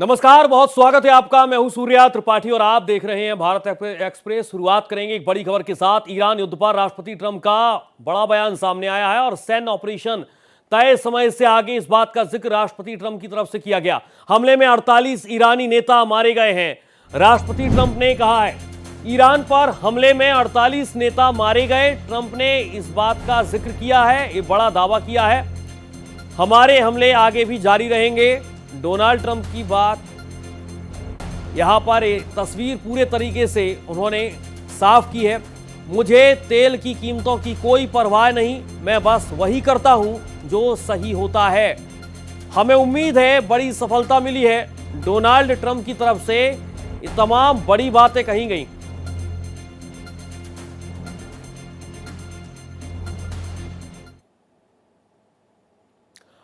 नमस्कार, बहुत स्वागत है आपका। मैं हूं सूर्या त्रिपाठी और आप देख रहे हैं भारत एक्सप्रेस। शुरुआत करेंगे एक बड़ी खबर के साथ। ईरान युद्ध पर राष्ट्रपति ट्रंप का बड़ा बयान सामने आया है और सैन्य ऑपरेशन तय समय से आगे, इस बात का जिक्र राष्ट्रपति ट्रंप की तरफ से किया गया। हमले में 48 ईरानी नेता मारे गए हैं। राष्ट्रपति ट्रंप ने कहा है ईरान पर हमले में 48 नेता मारे गए। ट्रंप ने इस बात का जिक्र किया है, ये बड़ा दावा किया है। हमारे हमले आगे भी जारी रहेंगे। डोनाल्ड ट्रंप की बात, यहां पर तस्वीर पूरे तरीके से उन्होंने साफ की है। मुझे तेल की कीमतों की कोई परवाह नहीं, मैं बस वही करता हूं जो सही होता है। हमें उम्मीद है बड़ी सफलता मिली है। डोनाल्ड ट्रंप की तरफ से ये तमाम बड़ी बातें कही गई।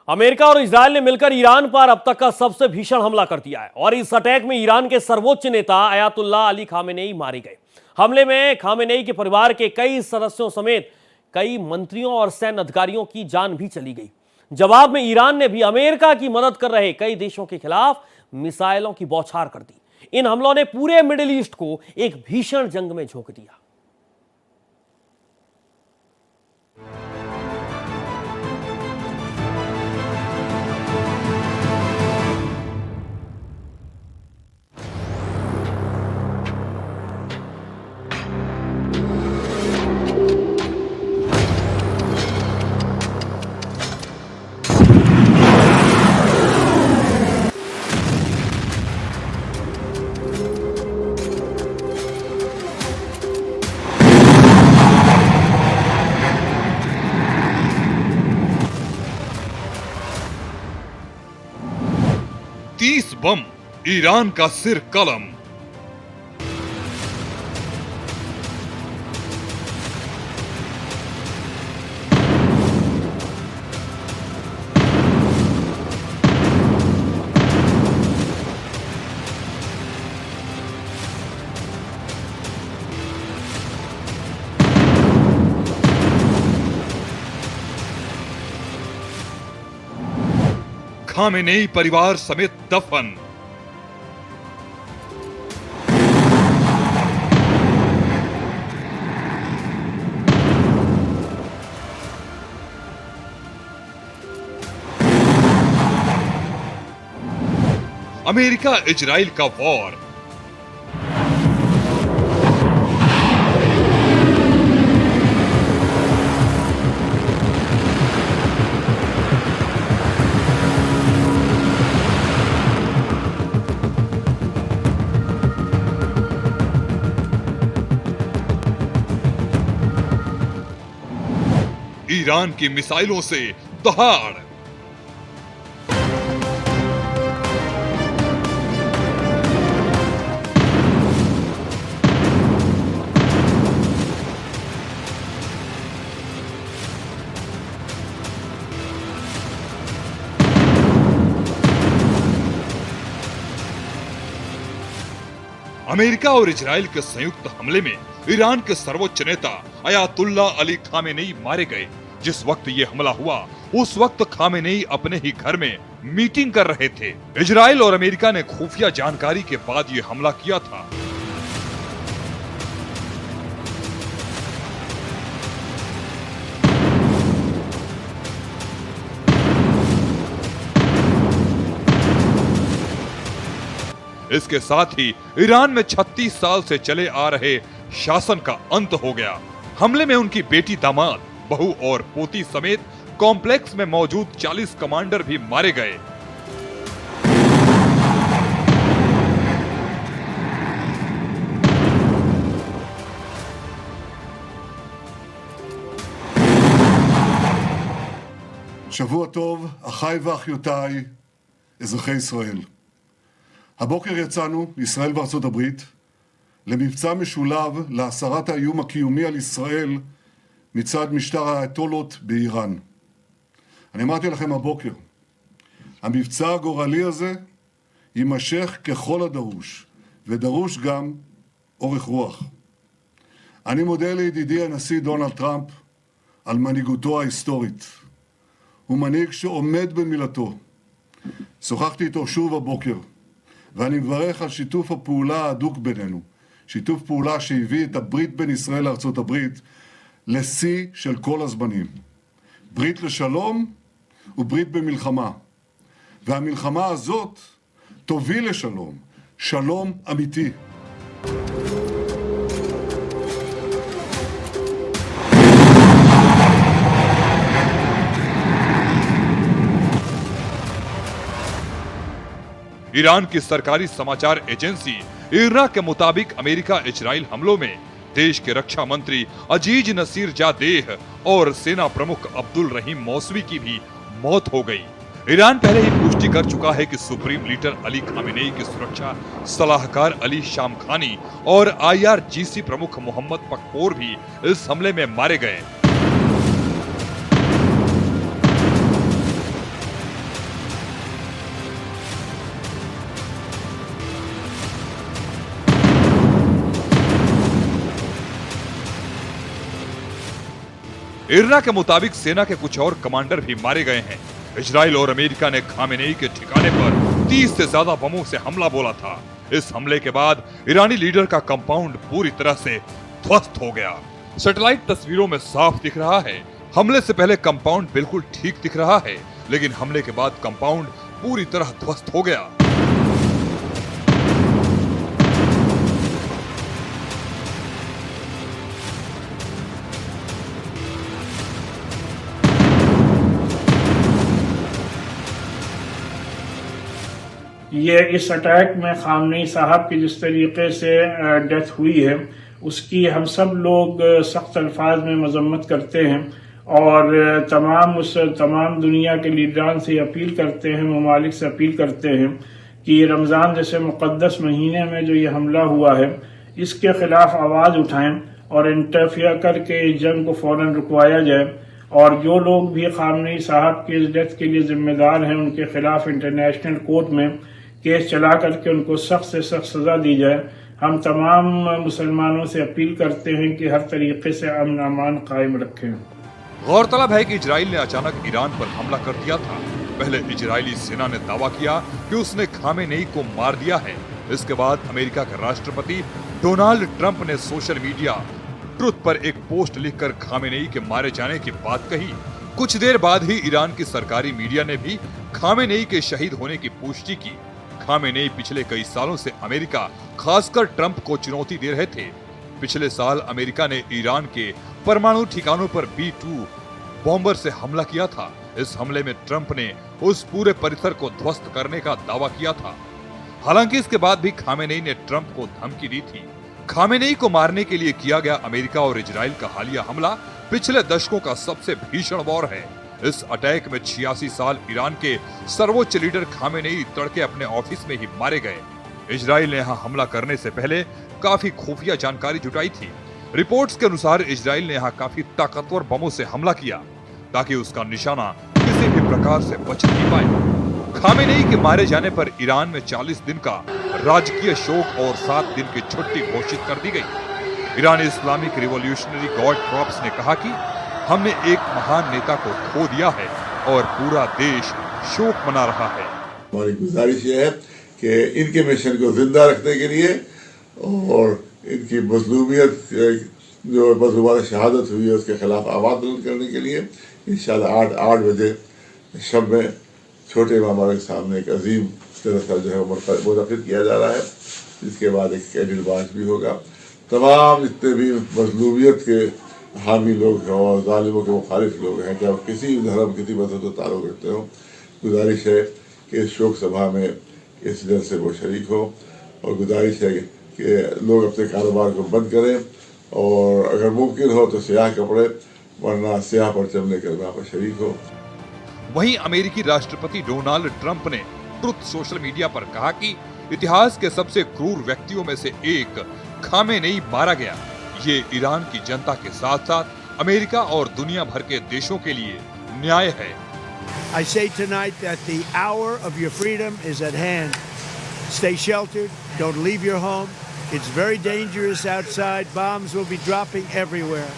अमेरिका और इजरायल ने मिलकर ईरान पर अब तक का सबसे भीषण हमला कर दिया है और इस अटैक में ईरान के सर्वोच्च नेता अयातुल्लाह अली खामेनेई मारे गए। हमले में खामेनेई के परिवार के कई सदस्यों समेत कई मंत्रियों और सैन्य अधिकारियों की जान भी चली गई। जवाब में ईरान ने भी अमेरिका की मदद कर रहे कई देशों के खिलाफ मिसाइलों की बौछार कर दी। इन हमलों ने पूरे मिडिल ईस्ट को एक भीषण जंग में झोंक दिया। बम, ईरान का सिर कलम। खामेनेई परिवार समेत दफन। अमेरिका इजराइल का वॉर। ईरान की मिसाइलों से दहाड़। अमेरिका और इजराइल के संयुक्त हमले में ईरान के सर्वोच्च नेता अयातुल्लाह अली खामेनेई मारे गए। जिस वक्त ये हमला हुआ उस वक्त खामेनेई अपने ही घर में मीटिंग कर रहे थे। इजराइल और अमेरिका ने खुफिया जानकारी के बाद ये हमला किया था। इसके साथ ही ईरान में 36 साल से चले आ रहे शासन का अंत हो गया। हमले में उनकी बेटी, दामाद, बहू और पोती समेत कॉम्प्लेक्स में मौजूद 40 कमांडर भी मारे गए। שבוע טוב, אחיי ואחיותיי, אזרחי ישראל. הבוקר יצאנו, ישראל וארצות הברית, למבצע משולב להסרת האיום הקיומי על ישראל מצד משטר האייתולות באיראן. אני אמרתי לכם הבוקר, המבצע הגורלי הזה יימשך ככל הדרוש, ודרוש גם אורך רוח. אני מודה לידידי הנשיא דונלד טראמפ על מנהיגותו ההיסטורית. הוא מנהיג שעומד במילתו. שוחחתי איתו שוב הבוקר, ואני מברך על שיתוף הפעולה ההדוק בינינו. שיתוף פעולה שהביא את הברית בין ישראל לארצות הברית לשיא של כל הזמנים. ברית לשלום וברית במלחמה. והמלחמה הזאת תוביל לשלום, שלום אמיתי. ईरान की सरकारी समाचार एजेंसी इरना के मुताबिक अमेरिका इजराइल हमलों में देश के रक्षा मंत्री अजीज नसीर जादेह और सेना प्रमुख अब्दुल रहीम मौसवी की भी मौत हो गई। ईरान पहले ही पुष्टि कर चुका है कि सुप्रीम लीडर अली खामेनेई के सुरक्षा सलाहकार अली शामखानी और IRGC प्रमुख मोहम्मद पकपोर भी इस हमले में मारे गए। इरना के मुताबिक सेना के कुछ और कमांडर भी मारे गए हैं। इजराइल और अमेरिका ने खामेनेई के ठिकाने पर 30 से ज्यादा बमों से हमला बोला था। इस हमले के बाद ईरानी लीडर का कंपाउंड पूरी तरह से ध्वस्त हो गया। सैटेलाइट तस्वीरों में साफ दिख रहा है, हमले से पहले कंपाउंड बिल्कुल ठीक दिख रहा है, लेकिन हमले के बाद कंपाउंड पूरी तरह ध्वस्त हो गया। ये इस अटैक में खामनेई साहब की जिस तरीके से डेथ हुई है उसकी हम सब लोग सख्त अल्फाज में मजम्मत करते हैं और तमाम दुनिया के लीडरान से अपील करते हैं, ममालिक से अपील करते हैं कि रमज़ान जैसे मुक़द्दस महीने में जो ये हमला हुआ है इसके खिलाफ आवाज़ उठाएं और इंटरफियर करके इस जंग को फ़ौरन रुकवाया जाए और जो लोग भी खामनेई साहब के इस डेथ के लिए जिम्मेदार हैं उनके खिलाफ इंटरनेशनल कोर्ट में केस चला करके उनको सख्त से सख्त सजा दी जाए। हम तमाम मुसलमानों से अपील करते हैं कि हर तरीके से अमन अमान कायम रखें। गौरतलब है कि इजराइल ने अचानक ईरान पर हमला कर दिया था। पहले इजरायली सेना ने दावा किया कि उसने खामेनेई को मार दिया है। इसके बाद अमेरिका के राष्ट्रपति डोनाल्ड ट्रंप ने सोशल मीडिया ट्रुथ पर एक पोस्ट लिखकर खामेनेई के मारे जाने की बात कही। कुछ देर बाद ही ईरान की सरकारी मीडिया ने भी खामेनेई के शहीद होने की पुष्टि की। खामेनेई पिछले कई सालों से अमेरिका, खासकर ट्रंप को चुनौती दे रहे थे। पिछले साल अमेरिका ने ईरान के परमाणु ठिकानों पर B-2 बॉम्बर से हमला किया था। इस हमले में ट्रंप ने उस पूरे परिसर को ध्वस्त करने का दावा किया था। हालांकि इसके बाद भी खामेनेई ने ट्रंप को धमकी दी थी। खामेनेई को मारने के लिए किया गया अमेरिका और इजराइल का हालिया हमला पिछले दशकों का सबसे भीषण वॉर है। इस अटैक में 86 साल ईरान के सर्वोच्च लीडर खामेनेई तड़के अपने ऑफिस में ही मारे गए। इजराइल ने यहाँ हमला करने से पहले काफी खुफिया जानकारी जुटाई थी। रिपोर्ट्स के अनुसार इजराइल ने यहाँ काफी ताकतवर बमों से हमला किया ताकि उसका निशाना किसी भी प्रकार से बच नहीं पाए। खामेनेई के मारे जाने पर ईरान में 40 दिन का राजकीय शोक और 7 दिन की छुट्टी घोषित कर दी गई। ईरानी इस्लामिक रिवॉल्यूशनरी गार्ड कॉर्प्स ने कहा कि हमने एक महान नेता को खो दिया है और पूरा देश शोक मना रहा है। हमारी गुजारिश ये है कि इनके मिशन को जिंदा रखने के लिए और इनकी मजलूमियत जो मजलूमात शहादत हुई है उसके खिलाफ आवाज़ बुलंद करने के लिए इंशाल्लाह 8 बजे शब में छोटे इमाम के सामने एक अजीम जलसा जो है मुनक़िद किया जा रहा है। इसके बाद एक कैंडल मार्च भी होगा। तमाम जितने भी मजलूमियत के हामी लोग हैं और जालिमों के मुखालिफ लोग हैं, चाहे किसी धर्म किसी मजहब से ताल्लुक़ रखते हो, गुजारिश है कि इस शोक सभा में इस जलसे वो शरीक हो और गुजारिश है कि लोग अपने कारोबार को बंद करें और अगर मुमकिन हो तो स्याह कपड़े वरना स्याह परचम लेकर वहाँ पर शरीक हो। वहीं अमेरिकी राष्ट्रपति डोनाल्ड ट्रंप ने ट्रुथ सोशल मीडिया पर कहा कि इतिहास के सबसे क्रूर व्यक्तियों में से एक खामेनेई मारा गया। ये ईरान की जनता के साथ साथ अमेरिका और दुनिया भर के देशों के लिए न्याय है। I say tonight that the hour of your freedom is at hand. Stay sheltered. Don't leave your home. It's very dangerous outside. Bombs will be dropping everywhere.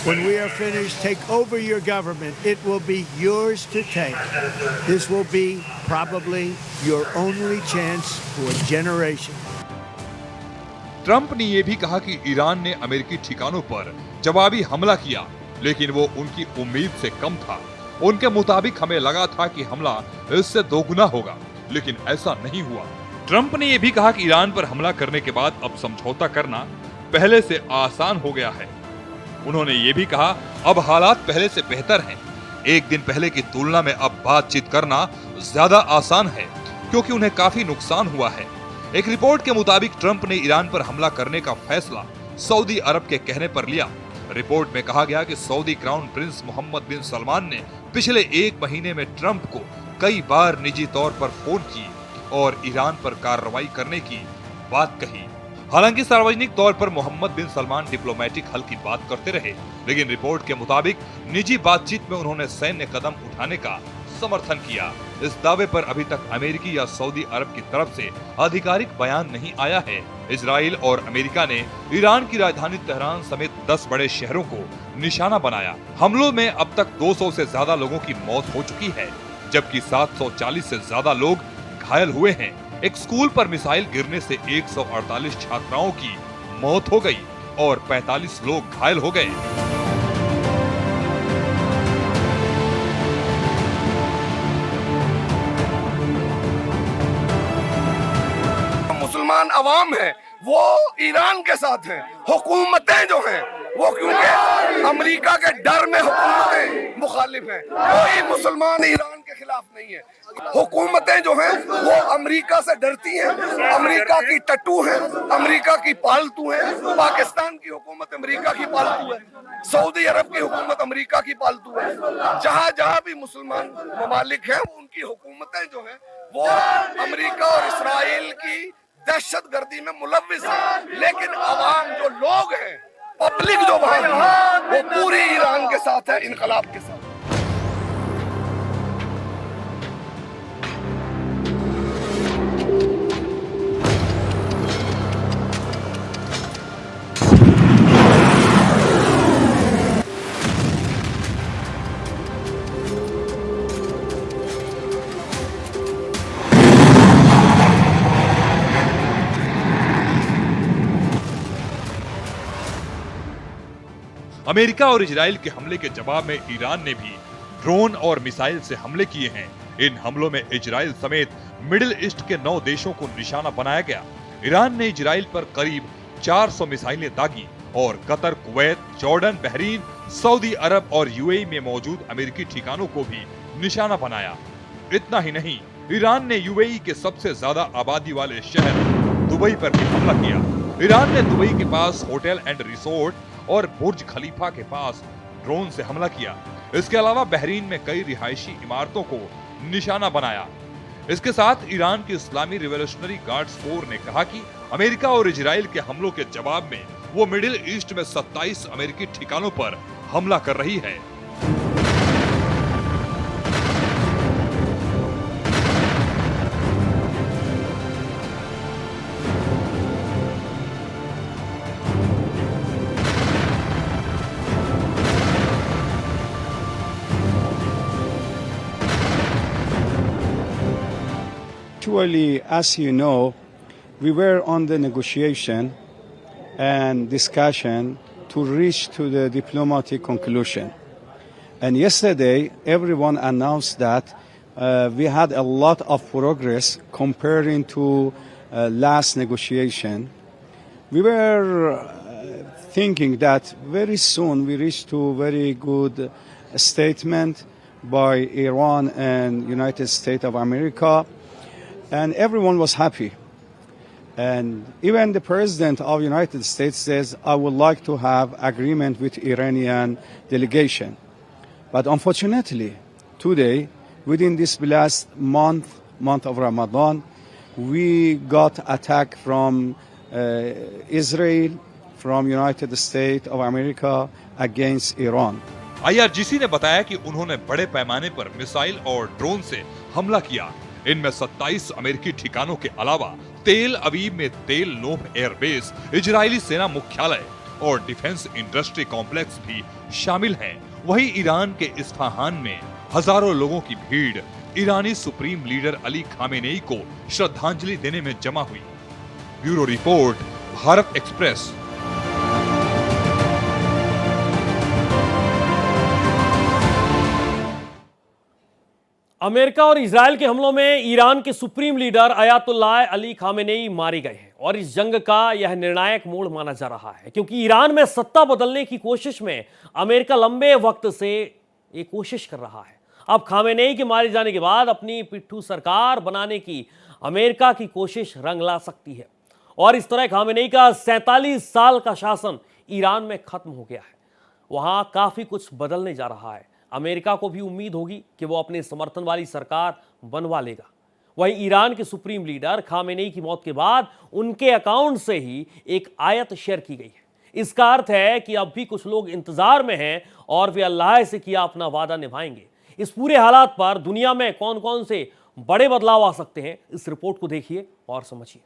When we are finished, take over your government. It will be yours to take. This will be probably your only chance for a generation. Trump ने यह भी कहा कि Iran ने अमेरिकी ठिकानों पर जवाबी हमला किया, लेकिन वो उनकी उम्मीद से कम था। उनके मुताबिक हमें लगा था कि हमला इससे दोगुना होगा, लेकिन ऐसा नहीं हुआ। ट्रंप ने यह भी कहा कि ईरान पर हमला करने के बाद अब समझौता करना पहले से आसान हो गया है। उन्होंने ये भी कहा, अब हालात पहले से बेहतर हैं। एक दिन पहले की तुलना में अब बातचीत करना ज्यादा आसान है, क्योंकि उन्हें काफी नुकसान हुआ है। एक रिपोर्ट के मुताबिक ट्रंप ने ईरान पर हमला करने का फैसला सऊदी अरब के कहने पर लिया। रिपोर्ट में कहा गया कि सऊदी क्राउन प्रिंस मोहम्मद बिन सलमान ने पिछले एक महीने में ट्रंप को कई बार निजी तौर पर फोन किए और ईरान पर कार्रवाई करने की बात कही। हालांकि सार्वजनिक तौर पर मोहम्मद बिन सलमान डिप्लोमेटिक हल की बात करते रहे, लेकिन रिपोर्ट के मुताबिक निजी बातचीत में उन्होंने सैन्य कदम उठाने का समर्थन किया। इस दावे पर अभी तक अमेरिकी या सऊदी अरब की तरफ से आधिकारिक बयान नहीं आया है। इजराइल और अमेरिका ने ईरान की राजधानी तेहरान समेत 10 बड़े शहरों को निशाना बनाया। हमलों में अब तक 200 से ज्यादा लोगों की मौत हो चुकी है, जबकि 740 से ज्यादा लोग घायल हुए हैं। एक स्कूल पर मिसाइल गिरने से 148 छात्राओं की मौत हो गई और 45 लोग घायल हो गए। मुसलमान अवाम है वो ईरान के साथ हैं। हुकूमतें जो हैं वो क्योंकि अमेरिका के डर में हुकूमतें मुखालिफ हैं। कोई मुसलमान ईरान के खिलाफ नहीं है। हुकूमतें जो हैं वो अमेरिका से डरती हैं, अमेरिका की टट्टू हैं, अमेरिका की पालतू हैं। पाकिस्तान की हुकूमत अमेरिका की पालतू है, सऊदी अरब की हुकूमत अमेरिका की पालतू है। जहाँ जहाँ भी मुसलमान ममालिक हैं उनकी हुकूमतें जो हैं वो अमेरिका और इसराइल की दहशतगर्दी में मुलव्विस है। लेकिन अवाम जो लोग हैं, पब्लिक जो वहां है, वो पूरी ईरान के साथ है, इनकलाब के साथ। अमेरिका और इजराइल के हमले के जवाब में ईरान ने भी ड्रोन और मिसाइल से हमले किए हैं। इन हमलों में इजराइल समेत मिडिल ईस्ट के 9 देशों को निशाना बनाया गया। ईरान ने इजराइल पर करीब 400 मिसाइलें दागी और कतर, कुवैत, जॉर्डन, बहरीन, सऊदी अरब और यूएई में मौजूद अमेरिकी ठिकानों को भी निशाना बनाया। इतना ही नहीं, ईरान ने यूएई के सबसे ज्यादा आबादी वाले शहर दुबई पर भी हमला किया। ईरान ने दुबई के पास होटल एंड रिसोर्ट और बुर्ज खलीफा के पास ड्रोन से हमला किया। इसके अलावा बहरीन में कई रिहायशी इमारतों को निशाना बनाया। इसके साथ ईरान की इस्लामी रिवॉल्यूशनरी गार्ड्स कोर ने कहा कि अमेरिका और इजराइल के हमलों के जवाब में वो मिडिल ईस्ट में 27 अमेरिकी ठिकानों पर हमला कर रही है। Actually, as you know, we were on the negotiation and discussion to reach to the diplomatic conclusion. And yesterday, everyone announced that we had a lot of progress comparing to last negotiation. We were thinking that very soon we reach to very good statement by Iran and United States of America. And everyone was happy. And even the president of the United States says, I would like to have agreement with Iranian delegation. But unfortunately, today, within this last month of Ramadan, we got attack from Israel, from United States of America against Iran. IRGC ने बताया कि उन्होंने बड़े पैमाने पर missile और drone से हमला किया। इनमें 27 अमेरिकी ठिकानों के अलावा तेल अवीव में तेल नोव एयरबेस, इजरायली सेना मुख्यालय और डिफेंस इंडस्ट्री कॉम्प्लेक्स भी शामिल हैं। वहीं ईरान के इस्फहान में हजारों लोगों की भीड़ ईरानी सुप्रीम लीडर अली खामेनेई को श्रद्धांजलि देने में जमा हुई। Bureau report, Bharat express. America और इजरायल के हमलों में ईरान के supreme leader Ayatollah Ali Khamenei मारे गए हैं और इस जंग का यह निर्णायक मोड़ माना जा रहा है, क्योंकि ईरान में सत्ता बदलने की कोशिश में अमेरिका लंबे वक्त से ये कोशिश कर रहा है। अब खामेनेई के मारे जाने के बाद अपनी पिट्ठू सरकार बनाने की अमेरिका की कोशिश रंग ला सकती है और इस तरह खामेनेई का 47 साल का शासन ईरान में खत्म हो गया है। वहां काफी कुछ बदलने जा रहा है। अमेरिका को भी उम्मीद होगी कि वो अपने समर्थन वाली सरकार बनवा लेगा। वहीं ईरान के सुप्रीम लीडर खामेनेई की मौत के बाद उनके अकाउंट से ही एक आयत शेयर की गई है। इसका अर्थ है कि अब भी कुछ लोग इंतजार में हैं और वे अल्लाह से किया अपना वादा निभाएंगे। इस पूरे हालात पर दुनिया में कौन कौन से बड़े बदलाव आ सकते हैं, इस रिपोर्ट को देखिए और समझिए।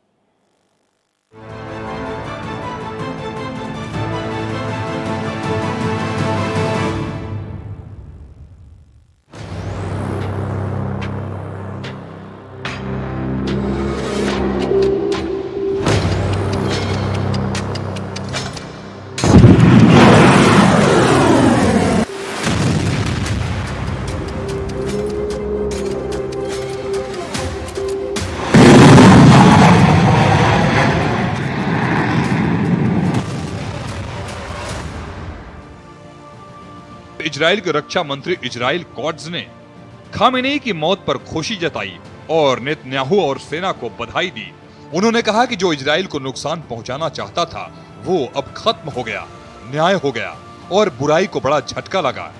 इजराइल के रक्षा मंत्री इजराइल कॉट्ज ने खामेनेई की मौत पर खुशी जताई और नेतन्याहू और सेना को बधाई दी। उन्होंने कहा कि जो इजराइल को नुकसान पहुंचाना चाहता था वो अब खत्म हो गया, न्याय हो गया और बुराई को बड़ा झटका लगा।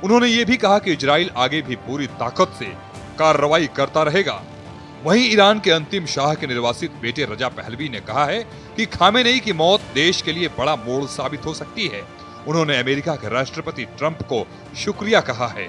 उन्होंने ये भी कहा कि इजराइल आगे भी पूरी ताकत से कार्रवाई करता रहेगा। वहीं ईरान के अंतिम शाह के निर्वासित बेटे रजा पहलवी ने कहा है कि खामेनेई की मौत देश के लिए बड़ा मोड़ साबित हो सकती है। उन्होंने अमेरिका के राष्ट्रपति ट्रंप को शुक्रिया कहा है।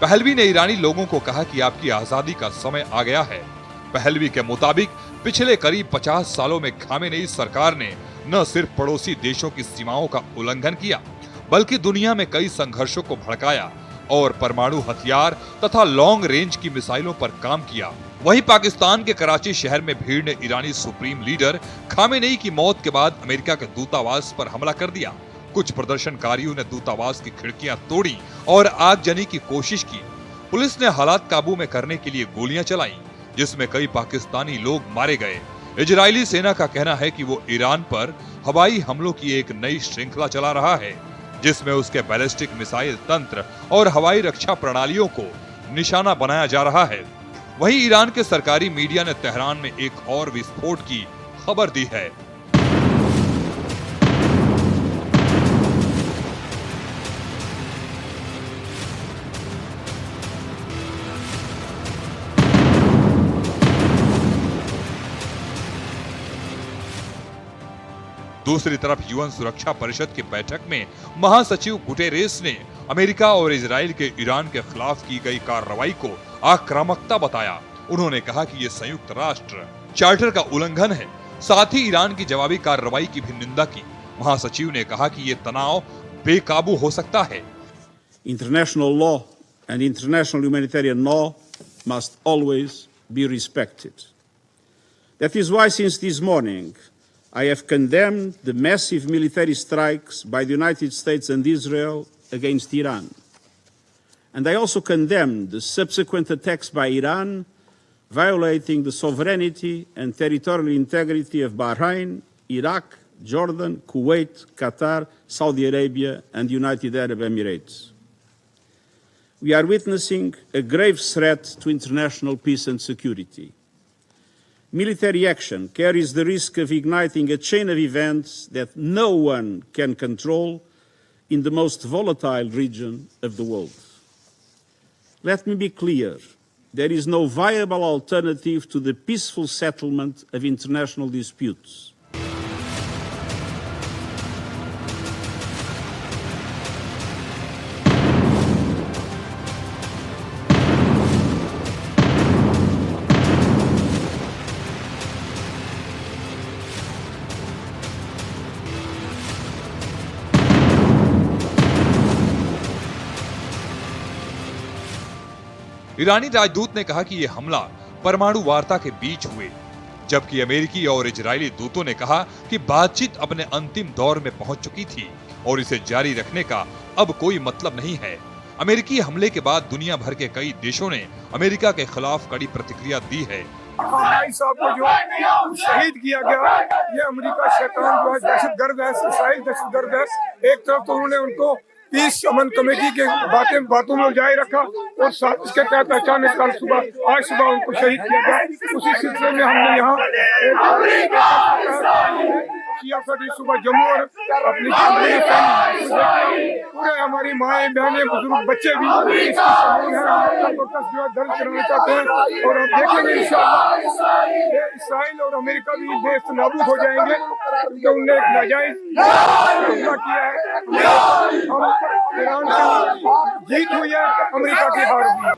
पहलवी ने ईरानी लोगों को कहा कि आपकी आजादी का समय आ गया है। पहलवी के मुताबिक पिछले करीब 50 सालों में खामेनेई सरकार ने न सिर्फ पड़ोसी देशों की सीमाओं का उल्लंघन किया, बल्कि दुनिया में कई संघर्षों को भड़काया और परमाणु हथियार तथा लॉन्ग रेंज की मिसाइलों पर काम किया। वहीं पाकिस्तान के कराची शहर में भीड़ ने ईरानी सुप्रीम लीडर खामेनेई की मौत के बाद अमेरिका के दूतावास पर हमला कर दिया। कुछ प्रदर्शनकारियों ने दूतावास की खिड़कियां तोड़ी और आगजनी की कोशिश की। पुलिस ने हालात काबू में करने के लिए गोलियां चलाईं, जिसमें कई पाकिस्तानी लोग मारे गए। इजरायली सेना का कहना है कि वो ईरान पर हवाई हमलों की एक नई श्रृंखला चला रहा है, जिसमें उसके बैलिस्टिक मिसाइल तंत्र और हवाई रक्षा प्रणालियों को निशाना बनाया जा रहा है। वहीं ईरान के सरकारी मीडिया ने तेहरान में एक और विस्फोट की खबर दी है। दूसरी तरफ यूएन सुरक्षा परिषद की बैठक में महासचिव गुटेरेस ने अमेरिका और इजराइल के ईरान के खिलाफ की गई कार्रवाई को आक्रामकता बताया। उन्होंने कहा कि ये संयुक्त राष्ट्र चार्टर का उल्लंघन है। साथ ही ईरान की जवाबी कार्रवाई की भी निंदा की। महासचिव ने कहा कि ये तनाव बेकाबू हो सकता है। International law and international humanitarian law must always be respected. That is why since this morning I have condemned the massive military strikes by the United States and Israel against Iran. And I also condemned the subsequent attacks by Iran, violating the sovereignty and territorial integrity of Bahrain, Iraq, Jordan, Kuwait, Qatar, Saudi Arabia, and United Arab Emirates. We are witnessing a grave threat to international peace and security. Military action carries the risk of igniting a chain of events that no one can control in the most volatile region of the world. Let me be clear. There is no viable alternative to the peaceful settlement of international disputes. ईरानी राजदूत ने कहा कि यह हमला परमाणु वार्ता के बीच हुए, जबकि अमेरिकी और इजरायली दूतों ने कहा कि बातचीत अपने अंतिम दौर में पहुंच चुकी थी और इसे जारी रखने का अब कोई मतलब नहीं है। अमेरिकी हमले के बाद दुनिया भर के कई देशों ने अमेरिका के खिलाफ कड़ी प्रतिक्रिया दी है। भाई साहब को जो शहीद किया गया, ये अमेरिका शैतान जो है, दहशतगर्द है, इसराइल दहशतगर्द है। एक तरफ तो उन्होंने उनको पीस अमन कमेटी के बातों में जारी रखा और इसके तहत अचानक आज सुबह उनको शहीद किया गया। उसी सिलसिले में हमने यहाँ सुबह जम्मू और अपनी पूरे हमारी माएँ बहनें बुजुर्ग बच्चे भी दर्ज कराना चाहते हैं और हम देखेंगे इंशाअल्लाह इसराइल और अमेरिका भी नेस्त नाबूद हो जाएंगे क्योंकि उनने एक नाजायज हमला किया है। ईरान की जीत हुई है, अमेरिका की हार हुई है।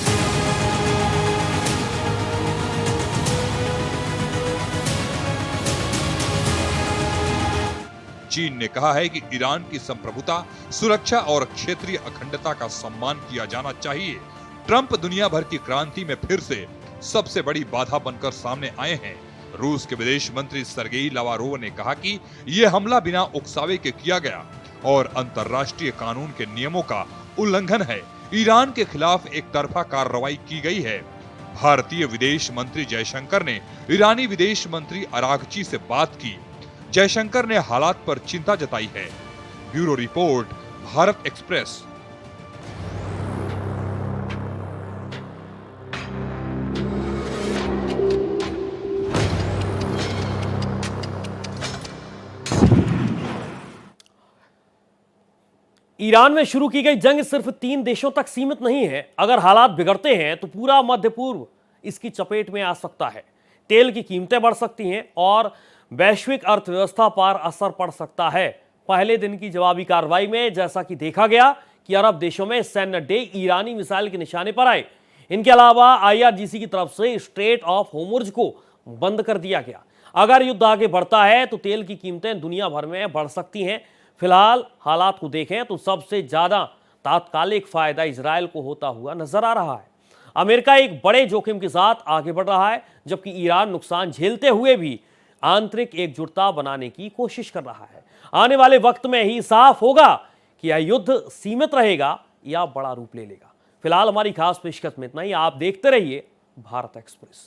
चीन ने कहा है कि ईरान की संप्रभुता, सुरक्षा और क्षेत्रीय अखंडता का सम्मान किया जाना चाहिए। ट्रंप दुनिया भर की क्रांति में फिर से सबसे बड़ी बाधा बनकर सामने आए हैं। रूस के विदेश मंत्री सर्गेई लावारोव ने कहा कि यह हमला बिना उकसावे के किया गया और अंतर्राष्ट्रीय कानून के नियमों का उल्लंघन है। ईरान के खिलाफ एक तरफा कार्रवाई की गई है। भारतीय विदेश मंत्री जयशंकर ने ईरानी विदेश मंत्री अरागची से बात की। जयशंकर ने हालात पर चिंता जताई है। Bureau report, Bharat express. Iran में शुरू की गई जंग सिर्फ 3 देशों तक सीमित नहीं है। अगर हालात बिगड़ते हैं तो पूरा मध्य पूर्व इसकी चपेट में आ सकता है। तेल की कीमतें बढ़ सकती हैं और वैश्विक अर्थव्यवस्था पर असर पड़ सकता है। पहले दिन की जवाबी कार्रवाई में जैसा कि देखा गया कि अरब देशों में सैन्य अड्डे ईरानी मिसाइल के निशाने पर आए। इनके अलावा IRGC की तरफ से स्ट्रेट ऑफ होर्मुज को बंद कर दिया गया। अगर युद्ध आगे बढ़ता है तो तेल की कीमतें दुनिया भर में बढ़ सकती हैं। फिलहाल हालात को देखें तो सबसे ज्यादा तात्कालिक फायदा इजरायल को होता हुआ नजर आ रहा है। अमेरिका एक बड़े जोखिम के साथ आगे बढ़ रहा है, जबकि ईरान नुकसान झेलते हुए भी आंतरिक एकजुटता बनाने की कोशिश कर रहा है। आने वाले वक्त में ही साफ होगा कि यह युद्ध सीमित रहेगा या बड़ा रूप ले लेगा। फिलहाल हमारी खास पेशकश में इतना ही। आप देखते रहिए भारत एक्सप्रेस।